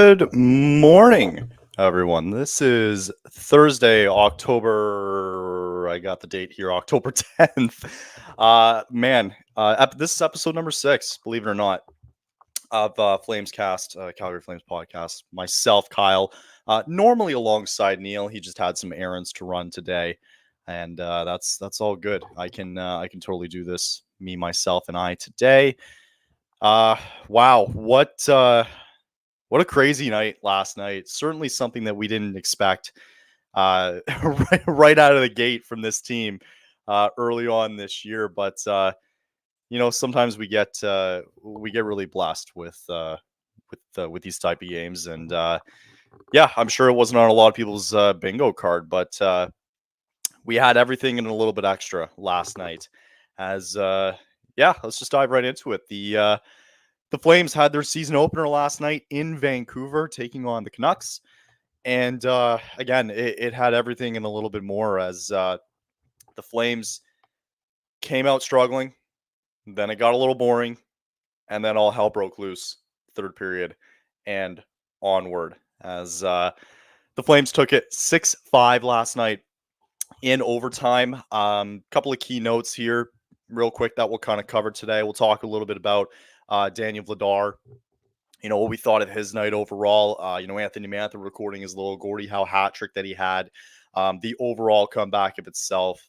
Good morning, everyone. This is Thursday, October. I got the date here, October 10th. This is episode number 6, believe it or not, of Flames Cast, Calgary Flames podcast. Myself, Kyle, normally alongside Neil. He just had some errands to run today, and that's all good. I can totally do this, me, myself, and I today. Wow, what a crazy night last night. Certainly something that we didn't expect right out of the gate from this team early on this year. But sometimes we get really blessed with these type of games, and yeah, I'm sure it wasn't on a lot of people's bingo card, but we had everything and a little bit extra last night. As yeah, let's just dive right into it. The Flames had their season opener last night in Vancouver, taking on the Canucks. And again, it had everything and a little bit more as the Flames came out struggling. Then it got a little boring. And then all hell broke loose, third period and onward. As the Flames took it 6-5 last night in overtime. Couple of key notes here, real quick, that we'll kind of cover today. We'll talk a little bit about Daniel Vladar, what we thought of his night overall. Anthony Mantha recording his little Gordie Howe hat trick that he had. The overall comeback of itself.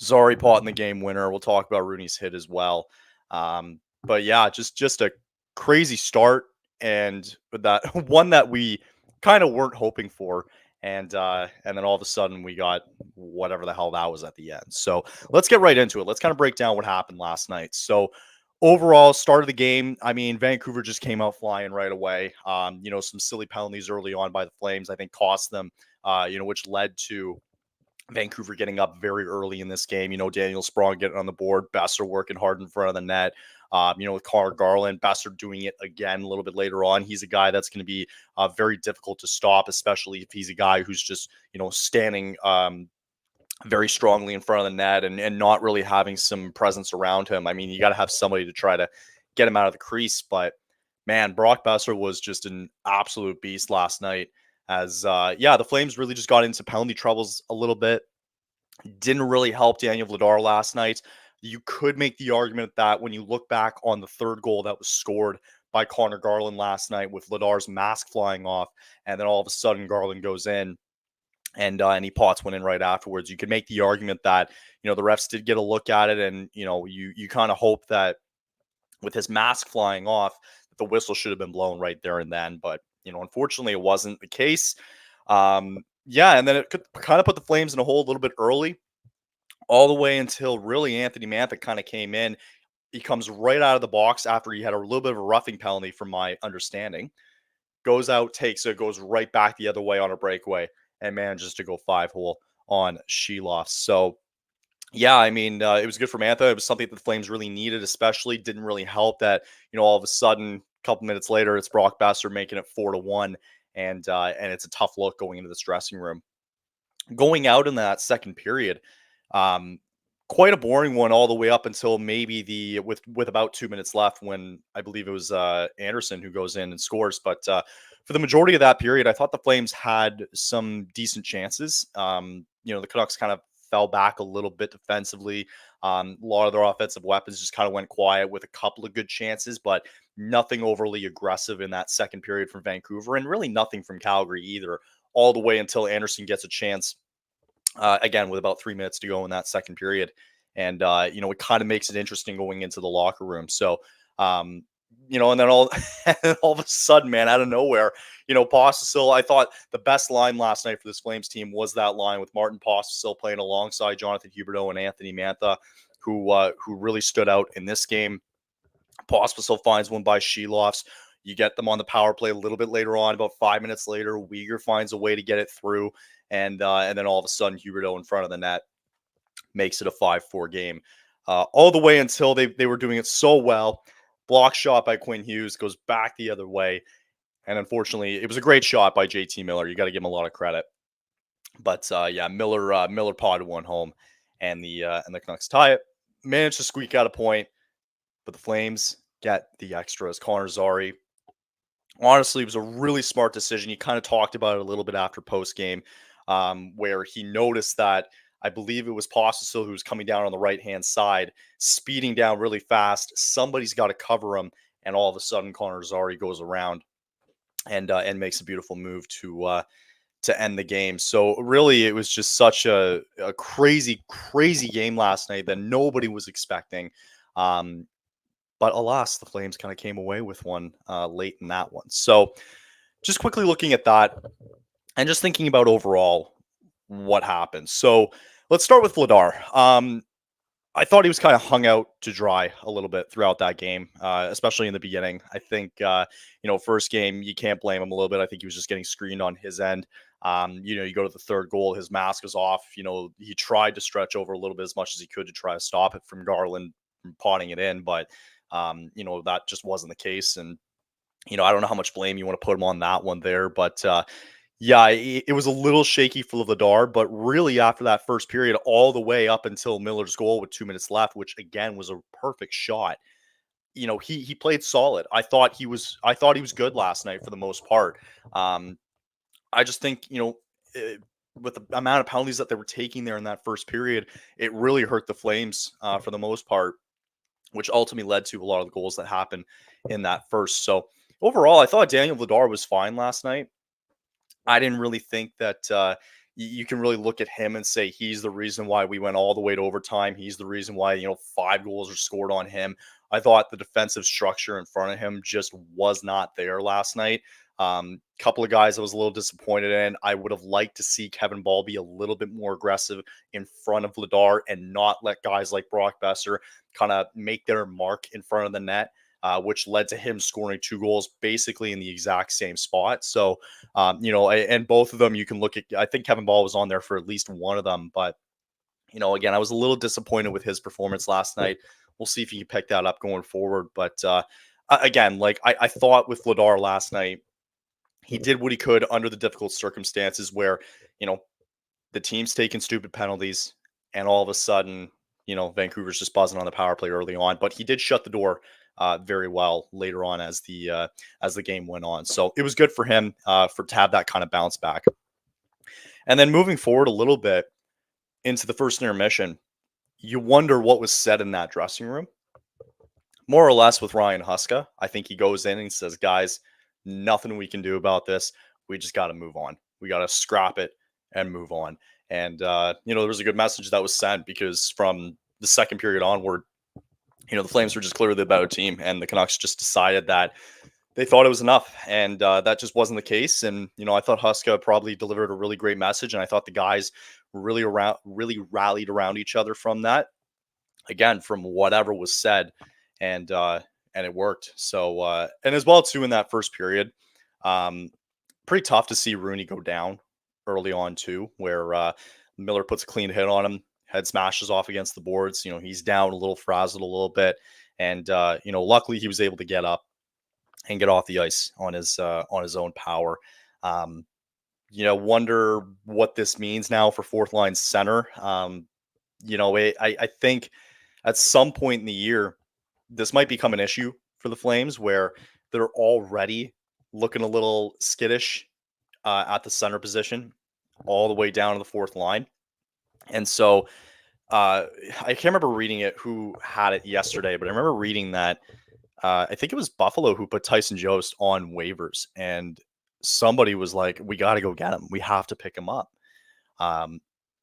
Zari potting the game winner. We'll talk about Rooney's hit as well. But yeah, just a crazy start, and that one that we kind of weren't hoping for. And then all of a sudden we got whatever the hell that was at the end. So let's get right into it. Let's kind of break down what happened last night. So overall, start of the game, I mean, Vancouver just came out flying right away. Some silly penalties early on by the Flames, I think, cost them, which led to Vancouver getting up very early in this game. Daniel Sprong getting on the board, Boeser working hard in front of the net. With Connor Garland, Boeser doing it again a little bit later on. He's a guy that's going to be very difficult to stop, especially if he's a guy who's just, standing very strongly in front of the net and not really having some presence around him. I mean, you got to have somebody to try to get him out of the crease. But man, Brock Boeser was just an absolute beast last night. As the Flames really just got into penalty troubles a little bit. Didn't really help Daniel Vladar last night. You could make the argument that when you look back on the third goal that was scored by Connor Garland last night with Vladar's mask flying off, and then all of a sudden Garland goes in and he pots one in right afterwards. You could make the argument that, the refs did get a look at it, and, you kind of hope that with his mask flying off, the whistle should have been blown right there and then. But, unfortunately, it wasn't the case. And then it could kind of put the Flames in a hole a little bit early, all the way until really Anthony Mantha kind of came in. He comes right out of the box after he had a little bit of a roughing penalty, from my understanding. Goes out, takes it, goes right back the other way on a breakaway, and manages to go 5-hole on Sheloff. So, yeah, I mean, it was good for Mantha. It was something that the Flames really needed, especially. Didn't really help that, all of a sudden, a couple minutes later, it's Brock Boeser making it 4-1, and it's a tough look going into this dressing room. Going out in that second period, quite a boring one all the way up until maybe with about 2 minutes left, when I believe it was Anderson who goes in and scores. But for the majority of that period, I thought the Flames had some decent chances. The Canucks kind of fell back a little bit defensively. A lot of their offensive weapons just kind of went quiet with a couple of good chances, but nothing overly aggressive in that second period from Vancouver, and really nothing from Calgary either, all the way until Anderson gets a chance again with about 3 minutes to go in that second period. And, it kind of makes it interesting going into the locker room. So, and then all of a sudden, man, out of nowhere, Pospisil, I thought the best line last night for this Flames team was that line with Martin Pospisil playing alongside Jonathan Huberdeau and Anthony Mantha, who really stood out in this game. Pospisil finds one by Sheloffs. You get them on the power play a little bit later on. About 5 minutes later, Weegar finds a way to get it through, and then all of a sudden, Huberdeau in front of the net makes it a 5-4 game. All the way until they were doing it so well. Block shot by Quinn Hughes goes back the other way, and unfortunately, it was a great shot by JT Miller. You got to give him a lot of credit. But Miller potted one home, and the Canucks tie it. Managed to squeak out a point, but the Flames get the extras. Connor Zary Honestly, it was a really smart decision. He kind of talked about it a little bit after post game, where he noticed that I believe it was Pospisil who was coming down on the right hand side, speeding down really fast. Somebody's got to cover him, and all of a sudden Connor Zari goes around and makes a beautiful move to end the game. So really, it was just such a crazy, crazy game last night that nobody was expecting. Um, but alas, the Flames kind of came away with one late in that one. So just quickly looking at that and just thinking about overall what happened. So let's start with Vladar. I thought he was kind of hung out to dry a little bit throughout that game, especially in the beginning. I think, first game, you can't blame him a little bit. I think he was just getting screened on his end. You go to the third goal, his mask was off. He tried to stretch over a little bit as much as he could to try to stop it from Garland from potting it in, but, that just wasn't the case. And, I don't know how much blame you want to put him on that one there, but yeah, it was a little shaky for Vladar, but really after that first period, all the way up until Miller's goal with 2 minutes left, which again was a perfect shot. He played solid. I thought he was good last night for the most part. Um, I just think with the amount of penalties that they were taking there in that first period, it really hurt the Flames for the most part, which ultimately led to a lot of the goals that happened in that first. So overall, I thought Daniel Vladar was fine last night. I didn't really think that you can really look at him and say he's the reason why we went all the way to overtime. He's the reason why 5 goals are scored on him. I thought the defensive structure in front of him just was not there last night. Couple of guys I was a little disappointed in. I would have liked to see Kevin Ball be a little bit more aggressive in front of Vladar and not let guys like Brock Besser kind of make their mark in front of the net. Which led to him scoring 2 goals basically in the exact same spot. So, and both of them you can look at. I think Kevin Ball was on there for at least one of them, but again, I was a little disappointed with his performance last night. We'll see if he can pick that up going forward. But again, like I thought with Vladar last night, he did what he could under the difficult circumstances where you know the team's taking stupid penalties, and all of a sudden, Vancouver's just buzzing on the power play early on. But he did shut the door very well later on as the game went on. So it was good for him for to have that kind of bounce back. And then moving forward a little bit into the first intermission, you wonder what was said in that dressing room. More or less with Ryan Huska, I think he goes in and says, "Guys, nothing we can do about this. We just got to move on. We got to scrap it and move on." And there was a good message that was sent because from the second period onward, the Flames were just clearly the better team, and the Canucks just decided that they thought it was enough, and that just wasn't the case. And I thought Huska probably delivered a really great message, and I thought the guys really rallied around each other from that. Again, from whatever was said, and it worked. So and as well too in that first period, um, pretty tough to see Rooney go down early on too, where Miller puts a clean hit on him, head smashes off against the boards. He's down a little, frazzled a little bit, and luckily he was able to get up and get off the ice on his own power. Um, wonder what this means now for fourth line center. I think at some point in the year, this might become an issue for the Flames where they're already looking a little skittish at the center position, all the way down to the fourth line. And so I can't remember reading it who had it yesterday, but I remember reading that I think it was Buffalo who put Tyson Jost on waivers, and somebody was like, "We got to go get him. We have to pick him up." Um,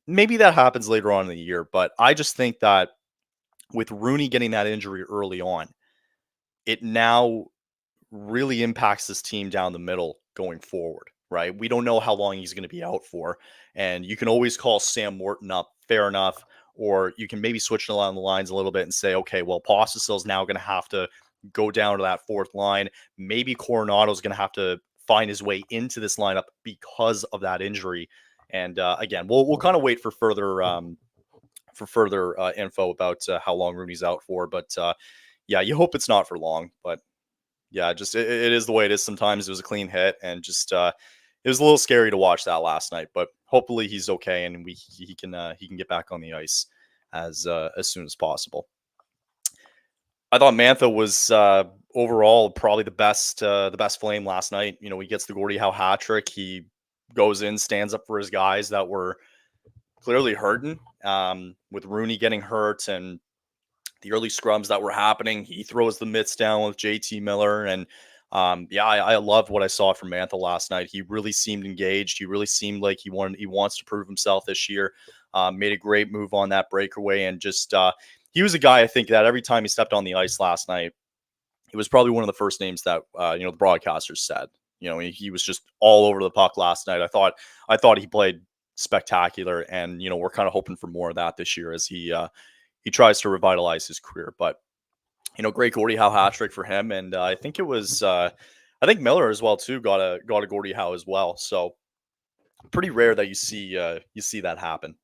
Maybe that happens later on in the year, but I just think that with Rooney getting that injury early on, it now really impacts this team down the middle going forward, right? We don't know how long he's going to be out for. And you can always call Sam Morton up, fair enough. Or you can maybe switch along the lines a little bit and say, okay, well, Pospisil's now going to have to go down to that fourth line. Maybe Coronado's going to have to find his way into this lineup because of that injury. And again, we'll kind of wait for further info about how long Rooney's out for. But yeah, you hope it's not for long. But yeah, just it is the way it is. Sometimes it was a clean hit, and just it was a little scary to watch that last night. But hopefully he's okay, and he can get back on the ice as soon as possible. I thought Mantha was overall, probably the best Flame last night. You know, he gets the Gordie Howe hat trick. He goes in, stands up for his guys that were clearly hurting. With Rooney getting hurt and the early scrums that were happening, he throws the mitts down with JT Miller. And yeah, I loved what I saw from Mantha last night. He really seemed engaged. He really seemed like he wants to prove himself this year. Made a great move on that breakaway, and just he was a guy I think that every time he stepped on the ice last night, it was probably one of the first names that the broadcasters said. You know, he was just all over the puck last night. I thought he played spectacular, and you know, we're kind of hoping for more of that this year as he tries to revitalize his career. But you know, great Gordie Howe hat trick for him, and I think it was I think Miller as well too got a Gordie Howe as well. So pretty rare that you see that happen.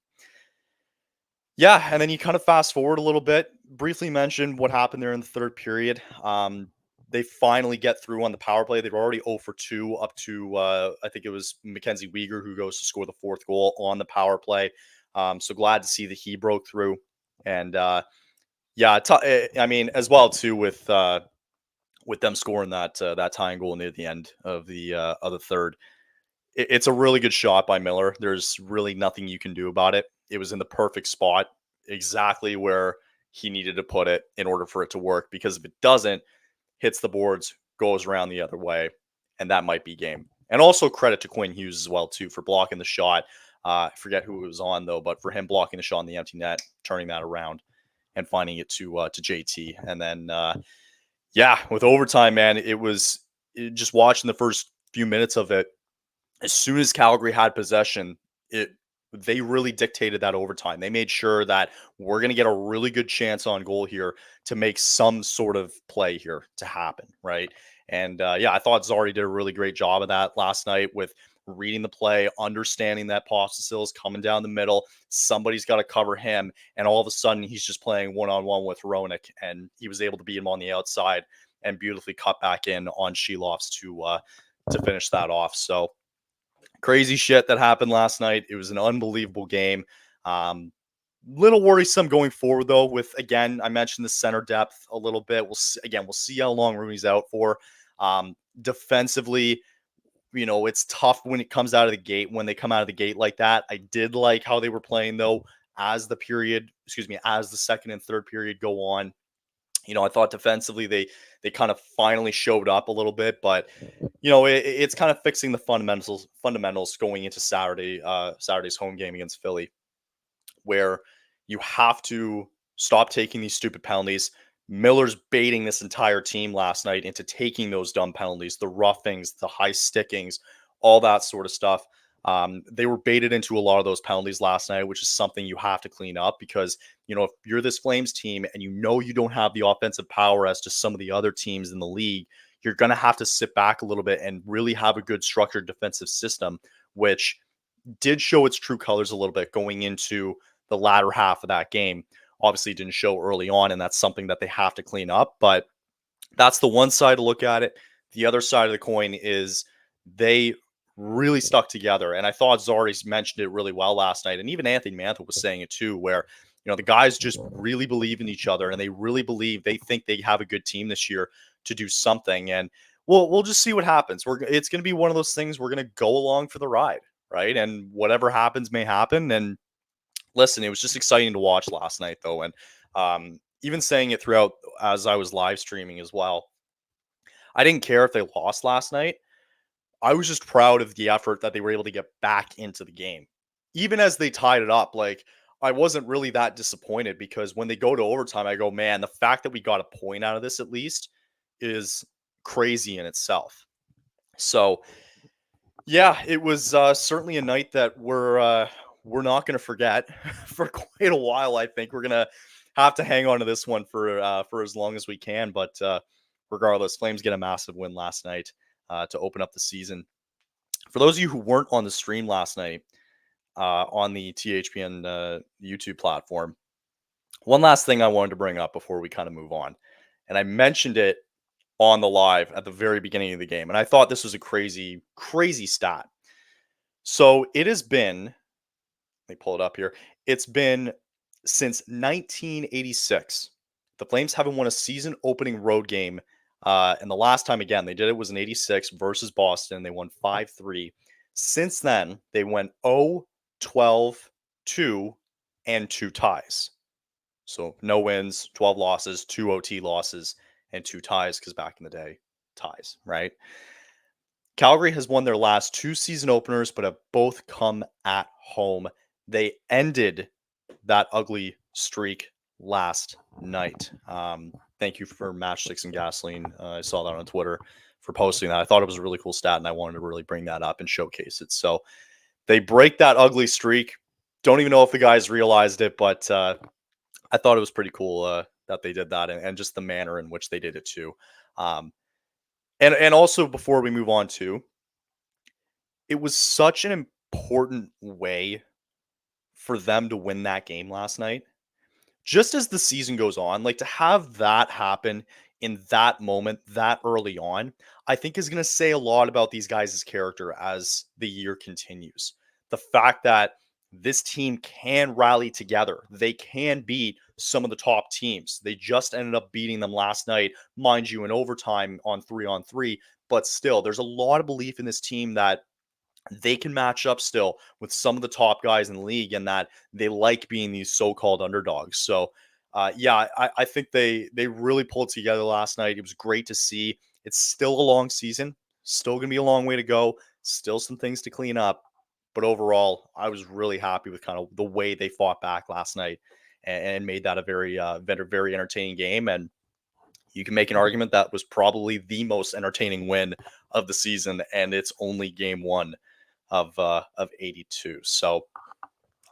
Yeah, and then you kind of fast forward a little bit, briefly mention what happened there in the third period. They finally get through on the power play. They've already 0 for 2 up to I think it was Mackenzie Weegar who goes to score the fourth goal on the power play. So glad to see that he broke through. And yeah, I mean, as well too with them scoring that tying goal near the end of the third. It's a really good shot by Miller. There's really nothing you can do about it. It was in the perfect spot, exactly where he needed to put it in order for it to work. Because if it doesn't, hits the boards, goes around the other way, and that might be game. And also credit to Quinn Hughes as well too for blocking the shot. I forget who it was on though, but for him blocking the shot in the empty net, turning that around, and finding it to JT. And then yeah, with overtime, man, just watching the first few minutes of it. As soon as Calgary had possession, it they really dictated that overtime. They made sure that we're going to get a really good chance on goal here to make some sort of play here to happen, right? And yeah, I thought Zari did a really great job of that last night with reading the play, understanding that Pospisil is coming down the middle. Somebody's got to cover him, and all of a sudden he's just playing one-on-one with Roenick, and he was able to beat him on the outside and beautifully cut back in on Sheloffs to finish that off. So crazy shit that happened last night. It was an unbelievable game. Little worrisome going forward though. With again, I mentioned the center depth a little bit. We'll see how long Rooney's out for. Defensively, you know, it's tough when it comes out of the gate. When they come out of the gate like that, I did like how they were playing though as the second and third period go on. You know, I thought defensively they kind of finally showed up a little bit, but you know, it's kind of fixing the fundamentals going into Saturday's home game against Philly, where you have to stop taking these stupid penalties. Miller's baiting this entire team last night into taking those dumb penalties, the roughings, the high stickings, all that sort of stuff. They were baited into a lot of those penalties last night, which is something you have to clean up because, you know, if you're this Flames team and you know you don't have the offensive power as to some of the other teams in the league, you're going to have to sit back a little bit and really have a good structured defensive system, which did show its true colors a little bit going into the latter half of that game. Obviously, it didn't show early on, and that's something that they have to clean up. But that's the one side to look at it. The other side of the coin is they really stuck together. And I thought Zari's mentioned it really well last night. And even Anthony Mantha was saying it too, where, you know, the guys just really believe in each other and they really believe they think they have a good team this year to do something. And we'll just see what happens. It's going to be one of those things we're going to go along for the ride, right? And whatever happens may happen. And listen, it was just exciting to watch last night, though. And even saying it throughout as I was live streaming as well, I didn't care if they lost last night. I was just proud of the effort that they were able to get back into the game. Even as they tied it up, like I wasn't really that disappointed because when they go to overtime, I go, man, the fact that we got a point out of this at least is crazy in itself. So yeah, it was certainly a night that we're not going to forget for quite a while. I think we're gonna have to hang on to this one for as long as we can. But regardless, Flames get a massive win last night to open up the season. For those of you who weren't on the stream last night on the THPN YouTube platform, one last thing I wanted to bring up before we kind of move on, and I mentioned it on the live at the very beginning of the game, and I thought this was a crazy, crazy stat. So it has been, let me pull it up here. It's been since 1986. The Flames haven't won a season opening road game And the last time, again, they did it was in 86 versus Boston. They won 5-3. Since then, they went 0, 12, 2, and 2 ties. So no wins, 12 losses, 2 OT losses, and 2 ties, because back in the day, ties, right? Calgary has won their last 2 season openers, but have both come at home. They ended that ugly streak last night. Thank you for Matchsticks and Gasoline. I saw that on Twitter for posting that. I thought it was a really cool stat, and I wanted to really bring that up and showcase it. So they break that ugly streak. Don't even know if the guys realized it, but I thought it was pretty cool that they did that, and just the manner in which they did it too. Um, and also, before we move on to, it was such an important way for them to win that game last night. Just as the season goes on, like, to have that happen in that moment, that early on, I think is going to say a lot about these guys' character as the year continues. The fact that this team can rally together, they can beat some of the top teams. They just ended up beating them last night, mind you, in overtime on 3-on-3. But still, there's a lot of belief in this team that they can match up still with some of the top guys in the league, and that they like being these so-called underdogs. So yeah, I think they really pulled together last night. It was great to see. It's still a long season, still gonna be a long way to go, still some things to clean up. But overall, I was really happy with kind of the way they fought back last night, and made that a very entertaining game. And you can make an argument that was probably the most entertaining win of the season, and it's only game one of 82. So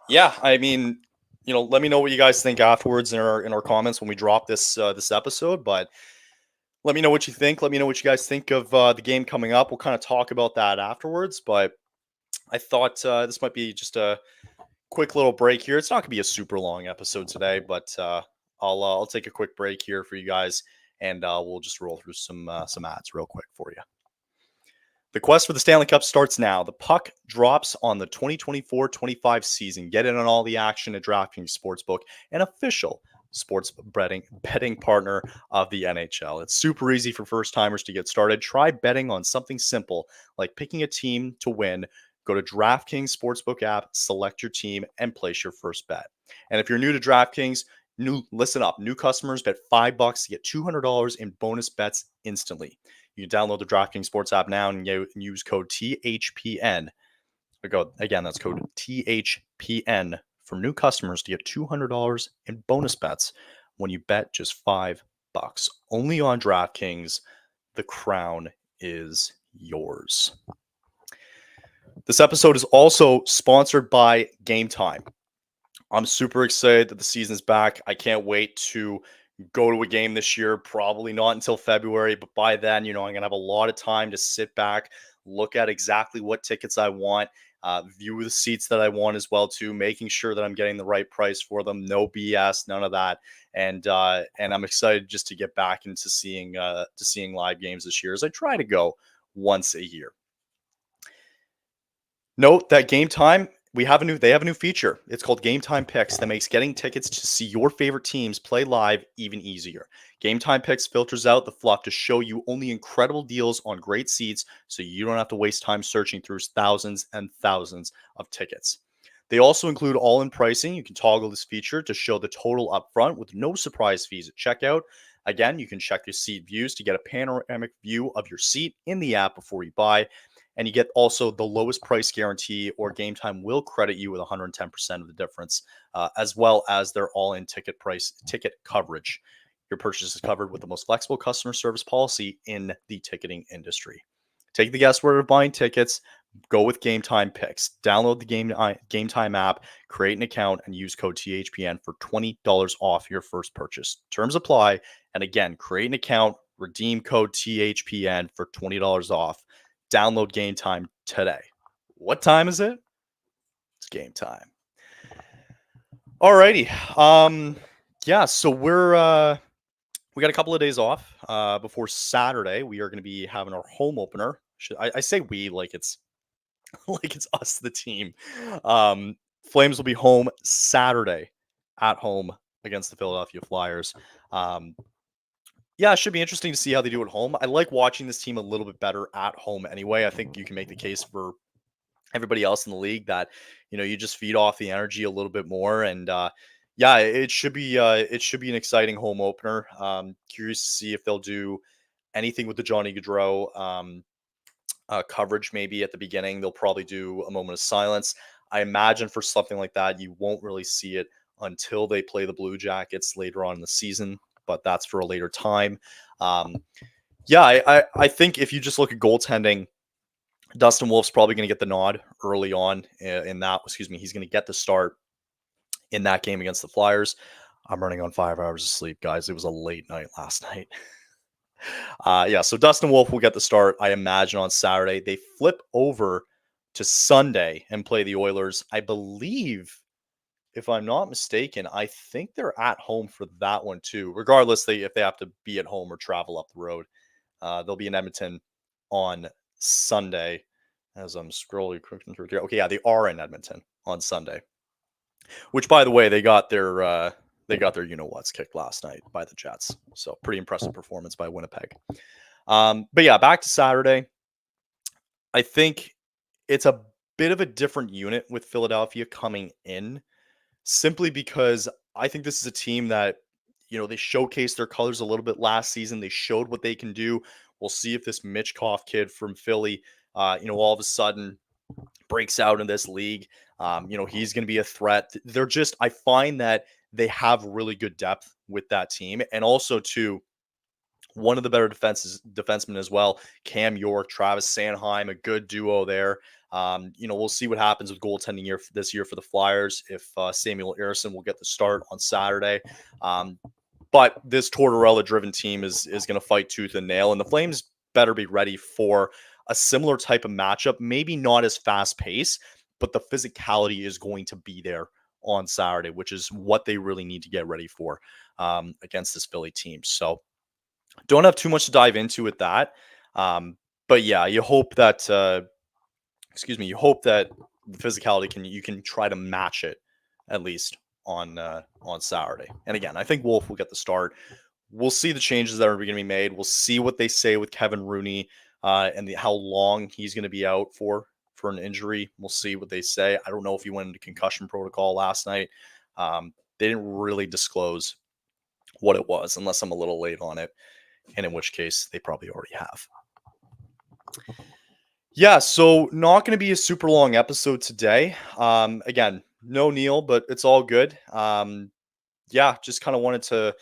yeah, I mean, let me know what you guys think afterwards in our comments when we drop this episode. But let me know what you think. Let me know what you guys think of the game coming up. We'll kind of talk about that afterwards. But I thought this might be just a quick little break here. It's not going to be a super long episode today, but I'll take a quick break here for you guys, and we'll just roll through some ads real quick for you. The quest for the Stanley Cup starts now. The puck drops on the 2024-25 season. Get in on all the action at DraftKings Sportsbook, an official sports betting partner of the NHL. It's super easy for first-timers to get started. Try betting on something simple like picking a team to win. Go to DraftKings Sportsbook app, select your team, and place your first bet. And if you're new to DraftKings, listen up. New customers bet $5 to get $200 in bonus bets instantly. You can download the DraftKings Sports app now and use code THPN. Again, that's code THPN for new customers to get $200 in bonus bets when you bet just $5. Only on DraftKings. The crown is yours. This episode is also sponsored by Game Time. I'm super excited that the season's back. I can't wait to go to a game this year. Probably not until February, but by then, I'm going to have a lot of time to sit back, look at exactly what tickets I want, view the seats that I want as well too, making sure that I'm getting the right price for them. No BS, none of that. And I'm excited just to get back into seeing live games this year, as I try to go once a year. Note that Game Time, they have a new feature. It's called Game Time Picks that makes getting tickets to see your favorite teams play live even easier. Game Time Picks filters out the fluff to show you only incredible deals on great seats, so you don't have to waste time searching through thousands and thousands of tickets. They also include all-in pricing. You can toggle this feature to show the total upfront with no surprise fees at checkout. Again, you can check your seat views to get a panoramic view of your seat in the app before you buy. And you get also the lowest price guarantee, or Game Time will credit you with 110% of the difference, as well as their all-in ticket coverage. Your purchase is covered with the most flexible customer service policy in the ticketing industry. Take the guesswork of buying tickets. Go with Game Time Picks. Download the Game Time app, create an account, and use code THPN for $20 off your first purchase. Terms apply. And again, create an account, redeem code THPN for $20 off. Download Game Time today. What time is it? It's game time. Alrighty. Yeah, so we got a couple of days off before Saturday. We are going to be having our home opener. I say we like it's like it's us, the team. Flames will be home Saturday at home against the Philadelphia Flyers. Yeah, it should be interesting to see how they do at home. I like watching this team a little bit better at home anyway. I think you can make the case for everybody else in the league that you just feed off the energy a little bit more. And yeah, it should be an exciting home opener. Curious to see if they'll do anything with the Johnny Gaudreau coverage. Maybe at the beginning they'll probably do a moment of silence. I imagine for something like that you won't really see it until they play the Blue Jackets later on in the season, but that's for a later time. um, yeah, I think if you just look at goaltending, Dustin Wolf's probably going to get the nod early on in that. Excuse me, he's going to get the start in that game against the Flyers. I'm running on 5 hours of sleep, guys. It was a late night last night. Yeah, so Dustin Wolf will get the start, I imagine, on Saturday. They flip over to Sunday and play the Oilers. I believe, if I'm not mistaken, I think they're at home for that one too. Regardless, if they have to be at home or travel up the road, they'll be in Edmonton on Sunday. As I'm scrolling quickly through here. Okay, yeah, they are in Edmonton on Sunday. Which, by the way, they got their what's kicked last night by the Jets. So pretty impressive performance by Winnipeg. But yeah, back to Saturday. I think it's a bit of a different unit with Philadelphia coming in, simply because I think this is a team that they showcased their colors a little bit last season. They showed what they can do. We'll see if this Mitchkov kid from Philly, all of a sudden breaks out in this league. He's going to be a threat. I find that they have really good depth with that team. And also, too, one of the better defensemen as well, Cam York, Travis Sanheim, a good duo there. We'll see what happens with goaltending this year for the Flyers, if Samuel Ersson will get the start on Saturday. But this Tortorella-driven team is going to fight tooth and nail, and the Flames better be ready for a similar type of matchup. Maybe not as fast paced, but the physicality is going to be there on Saturday, which is what they really need to get ready for against this Philly team. So don't have too much to dive into with that. But yeah, you hope that you hope that the physicality you can try to match it at least on Saturday. And again, I think Wolf will get the start. We'll see the changes that are going to be made. We'll see what they say with Kevin Rooney and how long he's going to be out for an injury. We'll see what they say. I don't know if he went into concussion protocol last night. They didn't really disclose what it was, unless I'm a little late on it, and in which case they probably already have. Yeah, so not going to be a super long episode today. Again, no Neil, but it's all good. Yeah, just kind of wanted to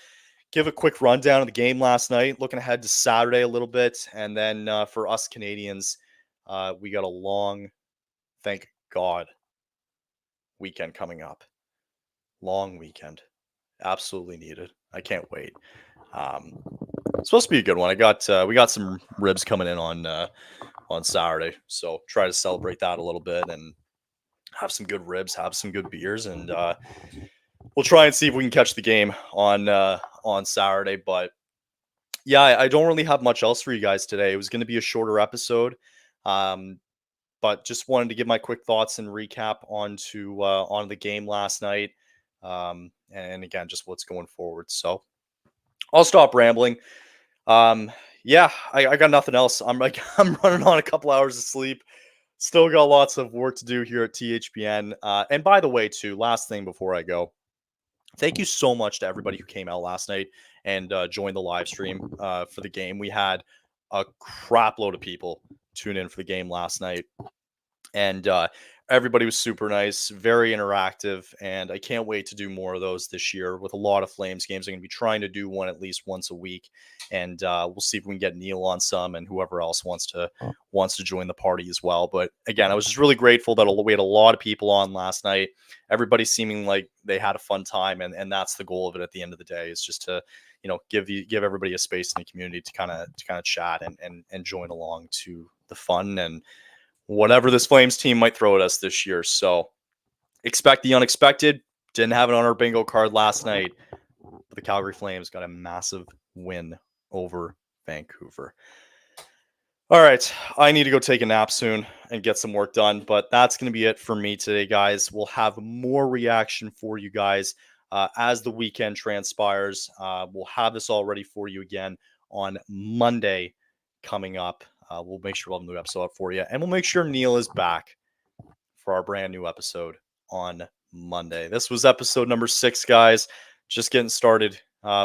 give a quick rundown of the game last night, looking ahead to Saturday a little bit. And then for us Canadians, we got a long, thank God, weekend coming up. Long weekend. Absolutely needed. I can't wait. It's supposed to be a good one. We got some ribs coming in on Saturday, so try to celebrate that a little bit and have some good ribs, have some good beers, and we'll try and see if we can catch the game on Saturday. But yeah, I don't really have much else for you guys today. It was going to be a shorter episode, but just wanted to give my quick thoughts and recap onto the game last night, and again, just what's going forward. So I'll stop rambling. Yeah, I got nothing else. I'm running on a couple hours of sleep. Still got lots of work to do here at THPN. And by the way, too, last thing before I go, thank you so much to everybody who came out last night and joined the live stream for the game. We had a crap load of people tune in for the game last night. And everybody was super nice, very interactive, and I can't wait to do more of those this year with a lot of Flames games. I'm going to be trying to do one at least once a week, and we'll see if we can get Neil on some and whoever else wants to join the party as well. But again, I was just really grateful that we had a lot of people on last night. Everybody seeming like they had a fun time, and that's the goal of it at the end of the day, is just to give everybody a space in the community to kind of chat and join along to the fun and whatever this Flames team might throw at us this year. So expect the unexpected. Didn't have it on our bingo card last night, but the Calgary Flames got a massive win over Vancouver. All right, I need to go take a nap soon and get some work done, but that's going to be it for me today, guys. We'll have more reaction for you guys as the weekend transpires. We'll have this all ready for you again on Monday coming up. We'll make sure we'll have a new episode up for you. And we'll make sure Neil is back for our brand new episode on Monday. This was episode number 6, guys. Just getting started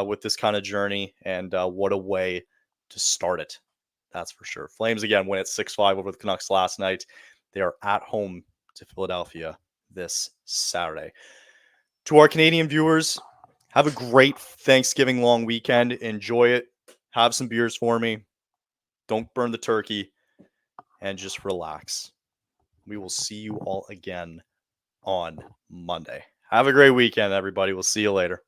with this kind of journey. And what a way to start it. That's for sure. Flames again win at 6-5 over the Canucks last night. They are at home to Philadelphia this Saturday. To our Canadian viewers, have a great Thanksgiving long weekend. Enjoy it. Have some beers for me. Don't burn the turkey. And just relax. We will see you all again on Monday. Have a great weekend, everybody. We'll see you later.